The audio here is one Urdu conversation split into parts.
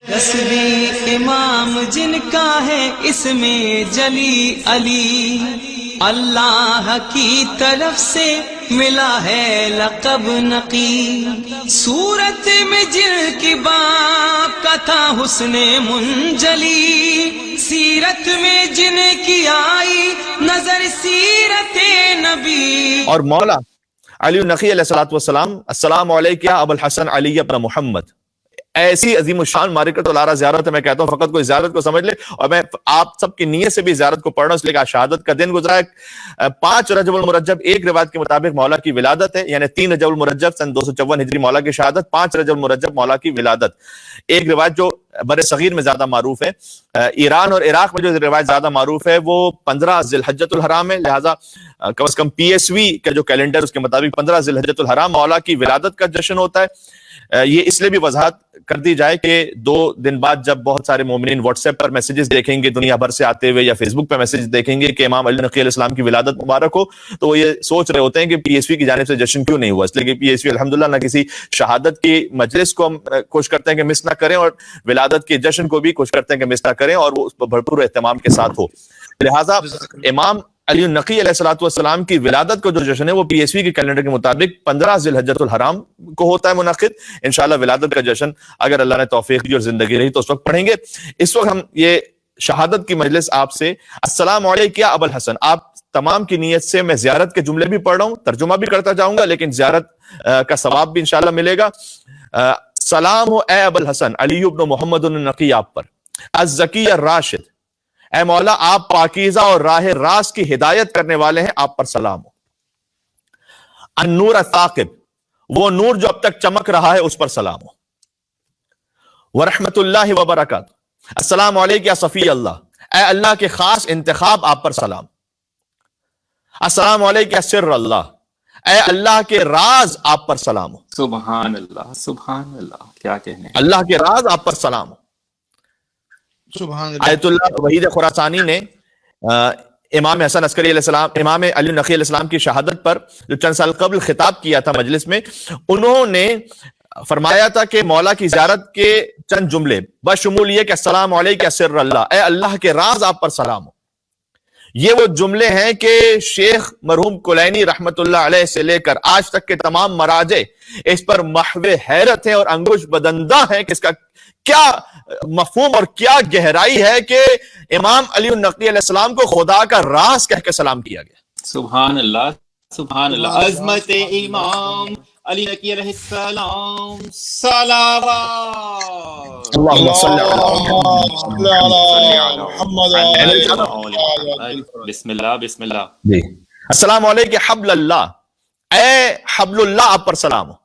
رسوی امام جن کا ہے اس میں جلی علی، اللہ کی طرف سے ملا ہے لقب نقی، صورت میں جن کی باپ کا تھا حسن منجلی، سیرت میں جن کی آئی نظر سیرت نبی۔ اور مولا علی النقی علیہ السلام، السلام علیک یا ابو الحسن علی ابن محمد، ایسی عظیم الشان مارکت الارا زیارت ہے۔ میں کہتا ہوں فقط کوئی زیارت کو سمجھ لے، اور میں آپ سب کی نیت سے بھی زیارت کو پڑھ رہا ہوں، اس لیے کہ شہادت کا دن گزرا ہے۔ 5 رجب المرجب ایک روایت کے مطابق مولا کی ولادت ہے، یعنی 3 رجب المرجب سن 254 ہجری مولا کی شہادت، 5 رجب المرجب مولا کی ولادت۔ ایک روایت جو بر صغیر میں زیادہ معروف ہے، ایران اور عراق میں جو روایت زیادہ معروف ہے وہ 15 ذی الحجۃ الحرام ہے، لہٰذا کم از کم PSV کا جو کیلنڈر اس کے مطابق 15 ذی الحجۃ الحرام مولا کی ولادت کا جشن ہوتا ہے۔ یہ اس لیے بھی وضاحت کر دی جائے کہ 2 دن بعد جب بہت سارے مومنین واٹس ایپ پر میسیجز دیکھیں گے دنیا بھر سے آتے ہوئے، یا فیس بک پہ میسیج دیکھیں گے کہ امام علی نقی علیہ السلام کی ولادت مبارک ہو، تو وہ یہ سوچ رہے ہوتے ہیں کہ PSV کی جانب سے جشن کیوں نہیں ہوا۔ اس لیے کہ PSV الحمدللہ نہ کسی شہادت کی مجلس کو کوشش کرتے ہیں کہ مس نہ کریں، اور ولادت کے جشن کو بھی کوشش کرتے ہیں کہ مس نہ کریں، اور وہ اس پر بھرپور اہتمام کے ساتھ ہو۔ لہٰذا امام علی النقی علیہ السلام کی ولادت کو جو جشن ہے وہ PSV کے کیلنڈر کے مطابق 15 ذی الحجۃ الحرام کو ہوتا ہے منعقد۔ انشاءاللہ ولادت کا جشن اگر اللہ نے توفیق دی اور زندگی رہی تو اس وقت پڑھیں گے۔ اس وقت ہم یہ شہادت کی مجلس آپ سے السلام علیکم یا ابو الحسن، آپ تمام کی نیت سے میں زیارت کے جملے بھی پڑھ رہا ہوں، ترجمہ بھی کرتا جاؤں گا، لیکن زیارت کا ثواب بھی انشاءاللہ ملے گا۔ سلام ہو اے ابو الحسن علی ابن محمد النقی آپ پر، الزکی الراشد، اے مولا آپ پاکیزہ اور راہ راست کی ہدایت کرنے والے ہیں، آپ پر سلام ہو۔ النور الثاقب، وہ نور جو اب تک چمک رہا ہے اس پر سلام ہو۔ ورحمت اللہ وبرکاتہ، السلام علیکم یا صفی اللہ، اے اللہ کے خاص انتخاب آپ پر سلام۔ السلام علیکم یا سر اللہ، اے اللہ کے راز آپ پر سلام ہو۔ سبحان اللہ، سبحان اللہ، کیا کہنے، اللہ کے راز آپ پر سلام ہو۔ آیت اللہ وحید خراسانی نے امام حسن عسکری علیہ السلام، امام علی نقی علیہ السلام کی شہادت پر جو چند سال قبل خطاب کیا تھا مجلس میں، انہوں نے فرمایا تھا کہ مولا کی زیارت کے چند جملے بشمول یہ کہ السلام علیکم سر اللہ، اے اللہ کے راز آپ پر سلام ہو۔ یہ وہ جملے ہیں کہ شیخ مرحوم کلینی رحمت اللہ علیہ سے لے کر آج تک کے تمام مراجع اس پر محو حیرت ہیں اور انگوش بدندہ ہیں کہ اس کا کیا مفہوم اور کیا گہرائی ہے کہ امام علی النقی علیہ السلام کو خدا کا راز کہہ کے سلام کیا گیا۔ سبحان اللہ، سبحان اللہ، عظمت امام علی نقی علیہ السلام، صلوات اللہم صلی بسم اللہ، بسم اللہ۔ جی السلام علیکم حبل اللہ، اے حبل اللہ آپ پر سلام ہو۔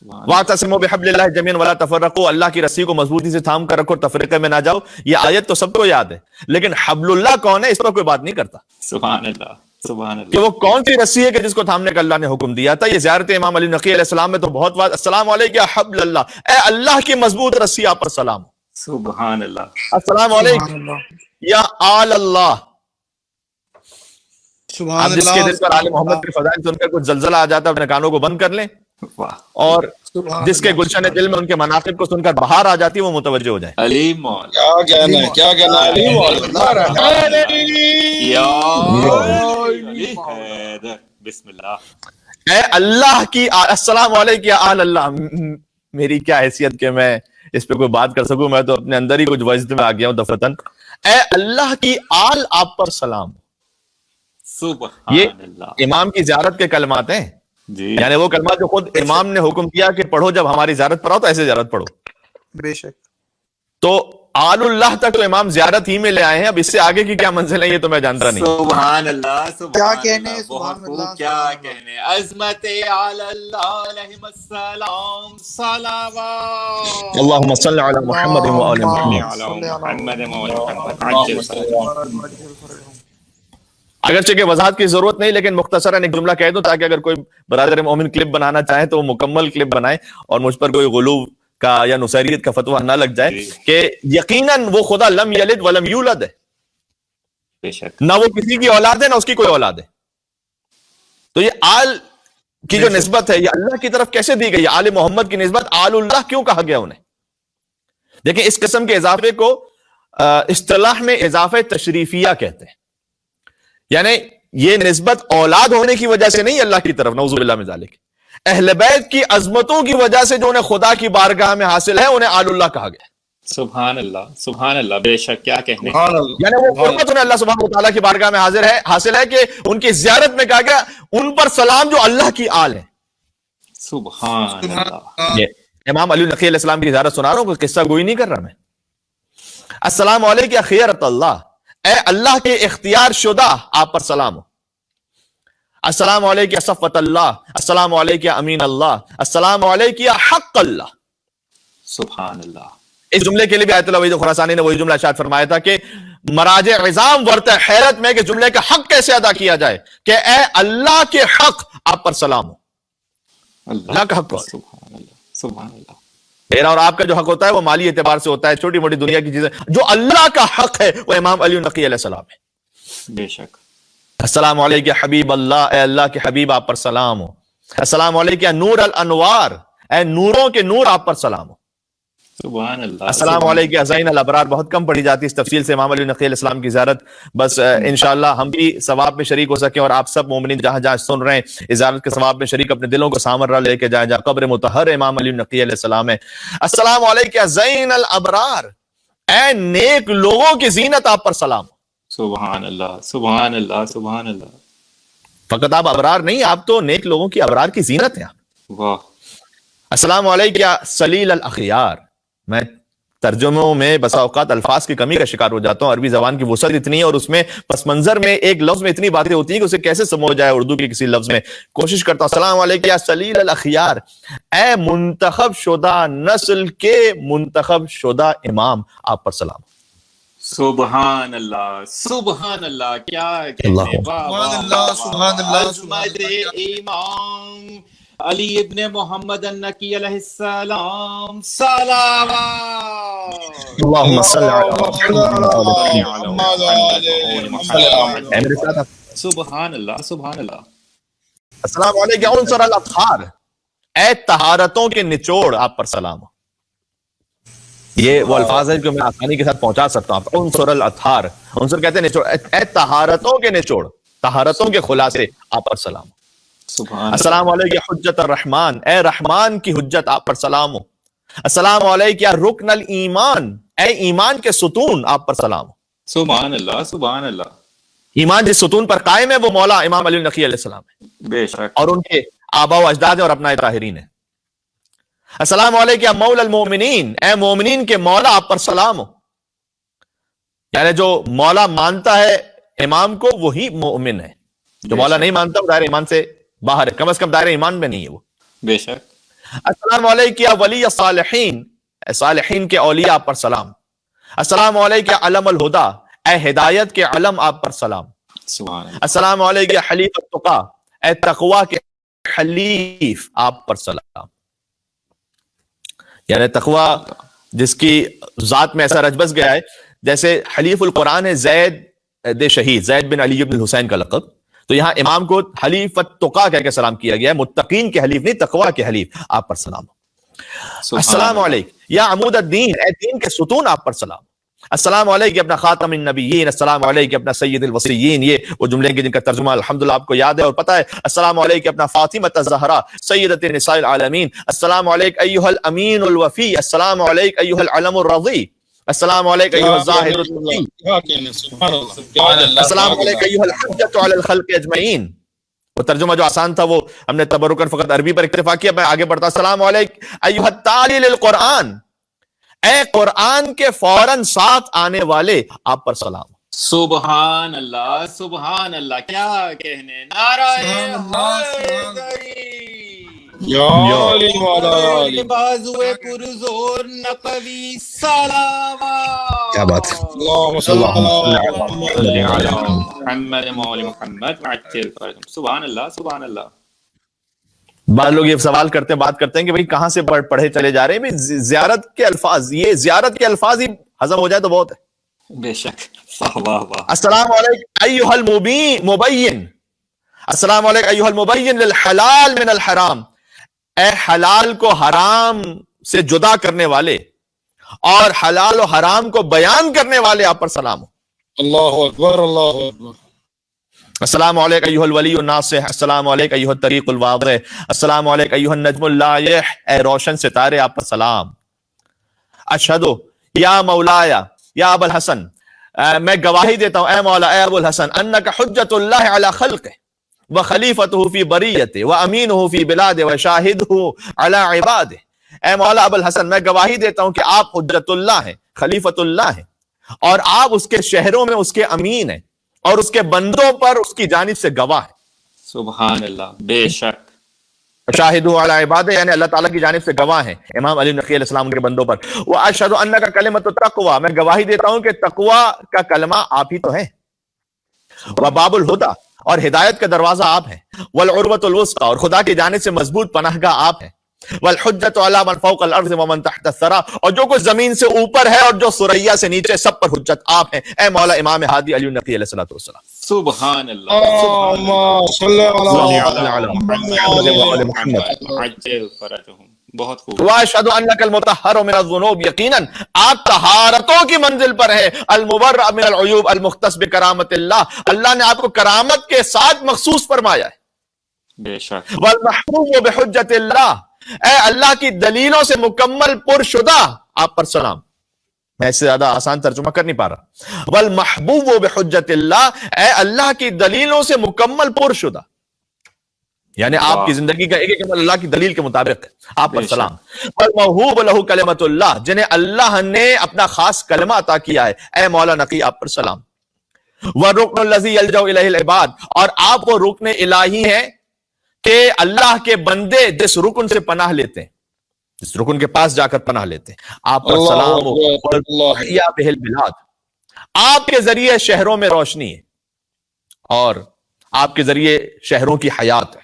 وَاعْتَصِمُوا بِحَبْلِ اللَّهِ جَمِيعًا وَلَا تَفَرَّقُوا، اللہ کی رسی کو مضبوطی سے تھام کر رکھو، تفریقے میں نہ جاؤ۔ یہ آیت تو سب کو یاد ہے، لیکن حبل اللہ کون ہے اس پر کوئی بات نہیں کرتا سبحان اللہ، سبحان کہ اللہ، وہ کون سی رسی ہے کہ جس کو تھامنے کا اللہ نے حکم دیا تھا۔ یہ زیارت امام علی نقی علیہ السلام میں تو بہت بات السلام علیکم یا حبل اللہ، اے اللہ کی مضبوط رسی آپ پر سلام ہو۔ سبحان اللہ، السلام علیکم یا آل اللہ، آپ جس کے دل پر آل محمد کے فضائل سن کر کچھ زلزلہ آ جاتا ہے اپنے کانوں کو بند کر لیں، واہ، اور جس کے گلشن دل میں ان کے مناقب کو سن کر بہار آ جاتی ہے وہ متوجہ ہو جائے۔ علی مولا، کیا کہنا ہے، کیا کہنا ہے، علی مولا، یا علی حیدر، بسم اللہ۔ اے اللہ کی السلام علیکم یا آل اللہ، میری کیا حیثیت کہ میں اس پہ کوئی بات کر سکوں، میں تو اپنے اندر ہی کچھ وجد میں آ گیا ہوں دفتن۔ اے اللہ کی آل آپ پر سلام۔ یہ سبحان اللہ، امام کی زیارت کے کلمات ہیں، جی، یعنی وہ کلمات جو خود امام نے حکم کیا کہ پڑھو، جب ہماری زیارت پر آؤ تو ایسے زیارت پڑھو۔ بے شک تو آل اللہ تک تو امام زیارت ہی میں لے آئے ہیں، اب اس سے آگے کی کیا منزل ہے یہ تو میں جانتا نہیں۔ سبحان اللہ، کیا سبحان کہنے، اللہ، بہت سبحان خوب، اللہ، کیا سبحان اللہ۔ کہنے، عظمت علی اللہ علیہ السلام، صلوات اللہم صلی علی محمد و آل محمد۔ علی محمد و آل محمد۔ اگرچہ کہ وضاحت کی ضرورت نہیں، لیکن مختصراً ایک جملہ کہہ دوں تاکہ اگر کوئی برادر مومن کلپ بنانا چاہے تو وہ مکمل کلپ بنائے اور مجھ پر کوئی غلو کا یا نصیریت کا فتویٰ نہ لگ جائے کہ یقیناً وہ خدا لم یلد ولم یولد ہے، بے شک، نہ وہ کسی کی اولاد ہے نہ اس کی کوئی اولاد ہے۔ تو یہ آل کی جو نسبت ہے یہ اللہ کی طرف کیسے دی گئی؟ آل محمد کی نسبت آل اللہ کیوں کہا گیا انہیں؟ دیکھیں اس قسم کے اضافے کو اصطلاح میں اضافہ تشریفیہ کہتے ہیں، یعنی یہ نسبت اولاد ہونے کی وجہ سے نہیں اللہ کی طرف، نعوذ باللہ من ذالک، اہل بیت کی عظمتوں کی وجہ سے جو انہیں خدا کی بارگاہ میں حاصل ہے انہیں آل اللہ کہا گیا۔ سبحان اللہ، بے شک، کیا کہنے، یعنی وہ قربت انہیں اللہ سبحانہ وتعالیٰ کی بارگاہ میں حاصل ہے کہ ان کی زیارت میں کہا گیا ان پر سلام جو اللہ کی آل ہے۔ سبحان اللہ۔ یہ امام علی نقی علیہ السلام کی زیارت سنا رہا ہوں، کوئی قصہ گوئی نہیں کر رہا میں۔ السلام علیکم یا خیرت اللہ، اے اللہ کے اختیار شدہ آپ پر سلام ہو۔ السلام علیکم یا صفوت اللہ، السلام علیکم یا امین اللہ، السلام علیکم یا حق اللہ۔ سبحان اللہ۔ اس جملے کے لیے بھی آیت اللہ وحید خراسانی نے وہی جملہ ارشاد فرمایا تھا کہ مراجع عظام ورطہ حیرت میں کہ جملے کا حق کیسے ادا کیا جائے، کہ اے اللہ کے حق آپ پر سلام ہو۔ اللہ کا حق، سبحان اللہ، سبحان اللہ۔ میرا اور آپ کا جو حق ہوتا ہے وہ مالی اعتبار سے ہوتا ہے، چھوٹی موٹی دنیا کی چیزیں، جو اللہ کا حق ہے وہ امام علی نقی علیہ السلام ہے۔ بے شک۔ السلام علیکم یا حبیب اللہ، اے اللہ کے حبیب آپ پر سلام ہو۔ السلام علیکم یا نور الانوار، اے نوروں کے نور آپ پر سلام ہو۔ سبحان اللہ۔ السلام علیکم یا زین الابرار، بہت کم پڑھی جاتی اس تفصیل سے امام علی نقی علیہ السلام کی زیارت، بس انشاءاللہ ہم بھی ثواب میں شریک ہو سکیں اور آپ سب مومنین جہاں جہاں سن رہے ہیں زیارت کے ثواب میں شریک اپنے دلوں کو سامر لے کے جائیں جہاں قبر مطہر امام علی نقی علیہ السلام ہے۔ السلام علیکم یا زین الابرار، اے نیک لوگوں کی زینت آپ پر سلام ہو۔ سبحان اللہ، سبحان اللہ، سبحان اللہ۔ فقط آپ ابرار نہیں، آپ تو نیک لوگوں کی ابرار کی زینت ہیں۔ واہ۔ السلام علیکم یا سلیل الاخیار، میں ترجموں میں بسا اوقات الفاظ کی کمی کا شکار ہو جاتا ہوں، عربی زبان کی وسعت اتنی ہے اور اس میں پس منظر میں ایک لفظ میں اتنی باتیں ہوتی ہیں کہ اسے کیسے سمجھ جائے اردو کے کسی لفظ میں، کوشش کرتا ہوں۔ السلام علیکم یا سلیل الاخیار، اے منتخب شدہ نسل کے منتخب شدہ امام آپ پر سلام۔ سبحان اللہ، سبحان اللہ، کیا اللہ کہنے، سبحان اللہ، سبحان اللہ، عظمت امام علی ابن محمد النقی علیہ السلام، صلوات۔ اللہم صل علی سبحان اللہ، سبحان اللہ۔ السلام علیکم یا عنصر الاطہار، اے طہارتوں کے نچوڑ آپ پر سلام ہو۔ یہ وہ الفاظ ہیں جو میں آسانی کے ساتھ پہنچا سکتا ہوں۔ عنصر الاطہار، عنصر کہتے ہیں نچوڑ، اے طہارتوں کے نچوڑ، طہارتوں کے خلاصے آپ پر سلام ہو۔ سبحان السلام علیکم یا حجت الرحمن، اے رحمان کی حجت آپ پر سلام ہو۔ السلام علیکم یا رکن الایمان، اے ایمان کے ستون آپ پر سلام ہو۔ سبحان اللہ، سبحان اللہ۔ ایمان جس ستون پر قائم ہے وہ مولا امام علی نقی علیہ السلام ہے بے شک۔ اور ان کے آبا و اجداد ہیں اور اپنا طاہرین ہیں۔ السلام علیکم یا مولا المومنین، اے مومنین کے مولا آپ پر سلام ہو۔ یعنی جو مولا مانتا ہے امام کو وہی مومن ہے، جو مولا نہیں مانتا وہ دائرہ ایمان سے باہر ہے، کم از کم دائرہ ایمان میں نہیں ہے وہ۔ بے شک۔ السلام علیکم یا ولی الصالحین، اے صالحین کے اولیاء آپ پر سلام۔ السلام علیکم یا علم الہدا، اے ہدایت کے علم آپ پر سلام۔ سبحان اللہ۔ السلام علیکم یا حلیف التقا، اے تقوی کے حلیف آپ پر سلام۔ یعنی تقوی جس کی ذات میں ایسا رچ بس گیا ہے، جیسے حلیف القرآن ہے زید شہید، زید بن علی بن الحسین کا لقب، تو یہاں امام کو حلیف التقا کہہ کے سلام کیا گیا ہے، متقین کے حلیف نہیں، تقوی کے حلیف آپ پر سلام۔ السلام علیکم یا عمود الدین، اے دین کے ستون آپ پر سلام۔ السلام علیکم اپنا خاتم النبیین، السلام علیکم اپنا سید الوصیین، یہ وہ جملے ہیں جن کا ترجمہ الحمدللہ آپ کو یاد ہے اور پتہ ہے۔ السلام علیکم اپنا فاطمہ الزہرا سیدۃ نساء العالمین، السلام علیکم ایھا الامین الوفی، السلام علیکم ایھا العلم الرضی، السلام علیکم ایھا الزاہد التقی، السلام علیکم ایھا الحجۃ علی الخلق اجمعین۔ وہ ترجمہ جو آسان تھا وہ ہم نے تبرکاً فقط عربی پر اکتفا کیا، میں آگے بڑھتا۔ السلام علیکم ایھا التالی للقرآن، اے قرآن کے فوراً ساتھ آنے والے آپ پر سلام۔ سبحان اللہ، سبحان اللہ، کیا کہنے، نعرہ حیدری، بازوئے پرزور نقوی، صلوات۔ کیا بات ہے، محمد مولا محمد عجل فرجهم۔ سبحان اللہ، سبحان اللہ۔ بعض لوگ یہ سوال کرتے ہیں، بات کرتے ہیں کہ بھئی کہاں سے پڑھے چلے جا رہے ہیں، زیارت کے الفاظ، یہ زیارت کے الفاظ ہی ہضم ہو جائے تو بہت ہے۔ بے شک، واہ واہ واہ۔ السلام علیکم ایھا المبین، السلام علیکم ایھا المبین للحلال من الحرام، اے حلال کو حرام سے جدا کرنے والے، اور حلال و حرام کو بیان کرنے والے آپ پر سلام ہو. اللہ اکبر اللہ اکبر. السلام علیک ایھا الولی الناصح، السلام علیک ایھا الطریق الواضح، السلام علیک ایھا النجم اللائح، اے روشن ستارے آپ پر سلام. اشہد یا مولایا یا ابو الحسن، میں گواہی دیتا ہوں اے مولا اے ابو الحسن، انک حجت اللہ علی خلقہ وخلیفتہ فی بریتہ وامینہ فی بلادہ وشاہدہ علی عبادہ. اے مولا ابو الحسن، میں گواہی دیتا ہوں کہ آپ حجت اللہ ہیں، خلیفت اللہ ہیں، اور آپ اس کے شہروں میں اس کے امین ہیں، اور اس کے بندوں پر اس کی جانب سے گواہ ہیں. سبحان اللہ. بے شک. شاہدہ علی عبادہ یعنی اللہ تعالیٰ کی جانب سے گواہ ہیں امام علی نقی علیہ السلام کے بندوں پر. واشہد انک کلمۃ التقوی، میں گواہی دیتا ہوں کہ تقوی کا کلمہ آپ ہی تو ہیں. وباب الہدی، اور ہدایت کا دروازہ آپ ہیں. والعروۃ الوثقی، اور خدا کی جانب سے مضبوط پناہ گاہ آپ ہیں. والحجۃ علی من فوق الارض ومن تحت الثری، اور جو کچھ زمین سے اوپر ہے اور جو ثریا سے نیچے، سب پر حجت آپ ہیں اے مولا امام ہادی علی نقی علیہ الصلوۃ والسلام. سبحان اللہ. اللہم صلی علی محمد عجل فرجہم. بہت خوب. واشہد انک المطہر من الذنوب، یقیناً آپ طہارتوں کی منزل پر ہے. المبرأ من العیوب المختص بکرامت اللہ، اللہ نے آپ کو کرامت کے ساتھ مخصوص فرمایا ہے. بے شک. والمحبوب بحجت اللہ، اے اللہ کی دلیلوں سے مکمل پرشدہ آپ پر سلام. میں اس سے زیادہ آسان ترجمہ کر نہیں پا رہا. والمحبوب بحجت اللہ، اے اللہ کی دلیلوں سے مکمل پرشدہ، یعنی آپ کی زندگی کا ایک ایک عمل اللہ کی دلیل کے مطابق ہے، آپ پر سلام. والموہوب لہ کلمۃ اللہ، جنہیں اللہ نے اپنا خاص کلمہ عطا کیا ہے اے مولا نقی آپ پر سلام. والرکن الذی یلجأ الیہ العباد، اور آپ وہ رکن الہی ہیں کہ اللہ کے بندے جس رکن سے پناہ لیتے ہیں، جس رکن کے پاس جا کر پناہ لیتے ہیں، آپ پر سلام ہو. یا بہ البلاد، آپ کے ذریعے شہروں میں روشنی ہے اور آپ کے ذریعے شہروں کی حیات ہے.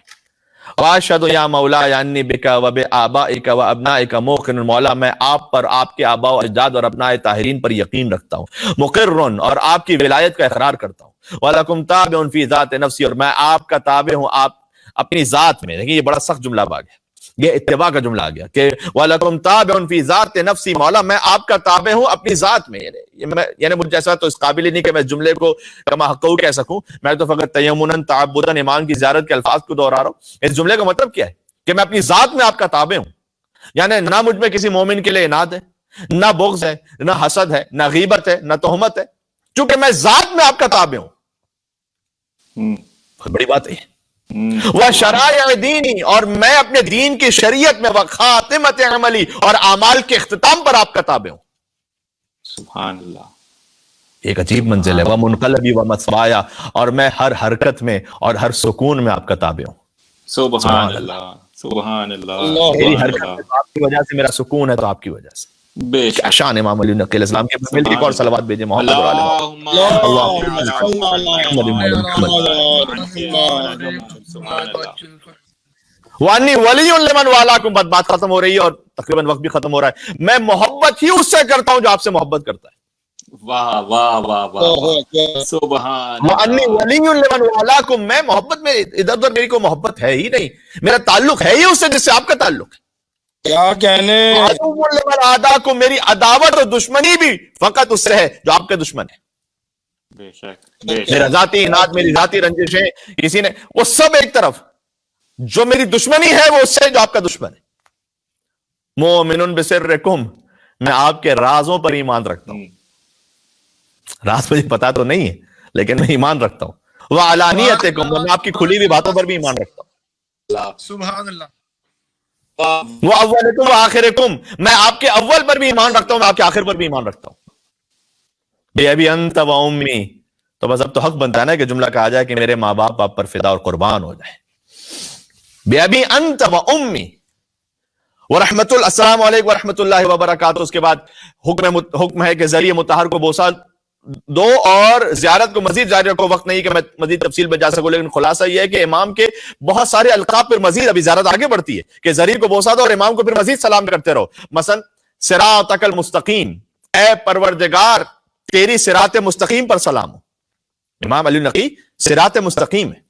واشہد یا مولا انی بک و بآبائک و ابنائک موقن، مولا میں آپ پر، آپ کے آباء و اجداد اور ابناء طاہرین پر یقین رکھتا ہوں. مقرن، اور آپ کی ولایت کا اقرار کرتا ہوں. ولکم تابع فی ذات نفسی، اور میں آپ کا تابع ہوں آپ اپنی ذات میں. دیکھیں یہ بڑا سخت جملہ آ گیا، یہ اتباع کا جملہ آ گیا کہ وَلَكُمْ تَابِعٌ فِي ذَاتِ نَفْسِي، مولا میں آپ کا تابع ہوں اپنی ذات میں. یعنی مجھ جیسا تو اس قابل ہی نہیں کہ میں جملے کو کما حقو کہہ سکوں، میں تو فقط تیمناً تعبداً امام کی زیارت کے الفاظ کو دہرا رہا ہوں. اس جملے کا مطلب کیا ہے کہ میں اپنی ذات میں آپ کا تابع ہوں. یعنی نہ مجھ میں کسی مومن کے لیے اناد ہے، نہ بغض ہے، نہ حسد ہے، نہ غیبت ہے، نہ تہمت ہے، چونکہ میں ذات میں آپ کا تابع ہوں. بڑی بات ہے. وشرائع دینی، اور میں اپنے دین کی شریعت میں، وخاتمت عملی، اور اعمال کے اختتام پر آپ کا تابع ہوں. سبحان اللہ. ایک عجیب منزل ہے. ومنقلبی ومثوایا، اور میں ہر حرکت میں اور ہر سکون میں آپ کا تابع ہوں. سبحان اللہ. سبحان اللہ. میری حرکت میں تو آپ کی وجہ سے، میرا سکون ہے تو آپ کی وجہ سے. بے کیا شک. شان امام علی نقی علیہ السلام کے. مل ایک اور صلوات بھیجیں محمد و آل محمد. وانی ولی لمن والاکم، بات ختم ہو رہی ہے اور تقریباً وقت بھی ختم ہو رہا ہے. میں محبت ہی اس سے کرتا ہوں جو آپ سے محبت کرتا ہے. واہ واہ واہ واہ. سبحان وانی ولی لمن والاکم، میں محبت میں ادھر ادھر میری کوئی محبت ہے ہی نہیں، میرا تعلق ہے ہی اس سے جس سے آپ کا تعلق ہے. کیا کہنے. عدو لمن عاداکم، میری عداوت اور دشمنی بھی فقط اس سے ہے جو آپ کے دشمن ہے. بے شک. بے میرا شک. ذاتی اناد، میری ذاتی رنجشیں کسی نے، وہ سب ایک طرف. جو میری دشمنی ہے وہ اس سے جو آپ کا دشمن ہے. مومن بسرکم، میں آپ کے رازوں پر ایمان رکھتا ہوں. راز مجھے پتا تو نہیں ہے لیکن میں ایمان رکھتا ہوں. وعلانیتکم، میں آپ کی کھلی ہوئی باتوں پر بھی ایمان رکھتا ہوں. سبحان اللہ. وَأَوَّلِكُمْ وَآخِرِكُمْ، میں آپ کے اول پر بھی ایمان رکھتا ہوں، میں آپ کے آخر پر بھی ایمان رکھتا ہوں. بے ابی انت و امی، تو بس اب تو حق بنتا ہے نا کہ جملہ کہا جائے کہ میرے ماں باپ آپ پر فدا اور قربان ہو جائے. بے ابی انت و امی ورحمت اللہ، السلام علیکم ورحمۃ اللہ وبرکاتہ. اس کے بعد حکم ہے کہ ذریعہ مطہر کو بوسہ دو اور زیارت کو مزید جاری رکھو. وقت نہیں کہ میں مزید تفصیل میں جا سکوں، لیکن خلاصہ یہ ہے کہ امام کے بہت سارے القاب پر مزید ابھی زیارت آگے بڑھتی ہے کہ ذریعہ کو بوسہ دو اور امام کو پھر مزید سلام کرتے رہو. مثلا صراطک المستقیم، اے پروردگار تیری صراط مستقیم پر سلام ہو. امام علی نقی صراط مستقیم ہے.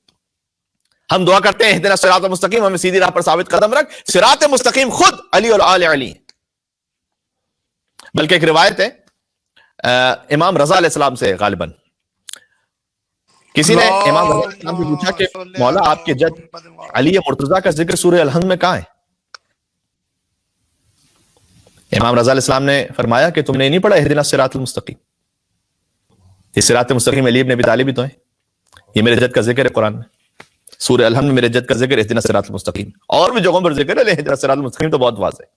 ہم دعا کرتے ہیں اہدنا صراط مستقیم، ہمیں سیدھی راہ پر ثابت قدم رکھ. صراط مستقیم خود علی اور آل علی. بلکہ ایک روایت ہے امام رضا علیہ السلام سے غالباً کسی نے امام رضا علیہ السلام سے پوچھا کہ مولا آپ کے جد علی مرتضیٰ کا ذکر سورہ الحمد میں کہاں ہے؟ امام رضا علیہ السلام نے فرمایا کہ تم نے نہیں پڑھا اہدنا الصراط المستقیم؟ یہ صراط مستقیم علی ابن ابی طالب ہی تو ہے، یہ میرے جد کا ذکر ہے قرآن میں، سورہ الحمد میں میرے جد کا ذکر اہدنا الصراط المستقیم، اور بھی جگہوں پر ذکر ہے اہدنا الصراط المستقیم تو بہت واضح ہے۔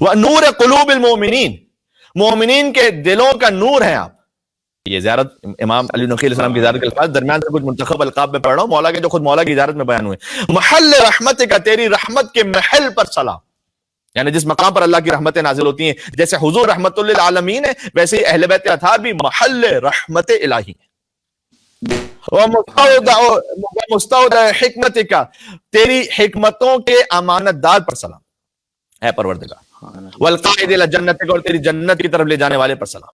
وَنُورَ قُلُوبِ الْمُؤْمِنِينَ، مومنین کے دلوں کا نور ہیں آپ۔ یہ زیارت امام علی نقی علیہ السلام کی زیارت کے الفاظ درمیان سے کچھ منتخب القاب میں پڑھ رہا ہوں، مولا کے جو خود مولا کی زیارت میں بیان ہوئے۔ محل رحمت کا، تیری رحمت کے محل پر سلام، یعنی جس مقام پر اللہ کی رحمتیں نازل ہوتی ہیں، جیسے حضور رحمت للعالمین ہے ویسے ہی اہل بیت اطہار بھی محل رحمت الہی ہے۔ ومستودع حکمت کا، تیری حکمتوں کے امانت دار پر سلام اے پروردگار۔ والقائد الی جنتک، اور تیری جنت کی طرف لے جانے والے پر سلام۔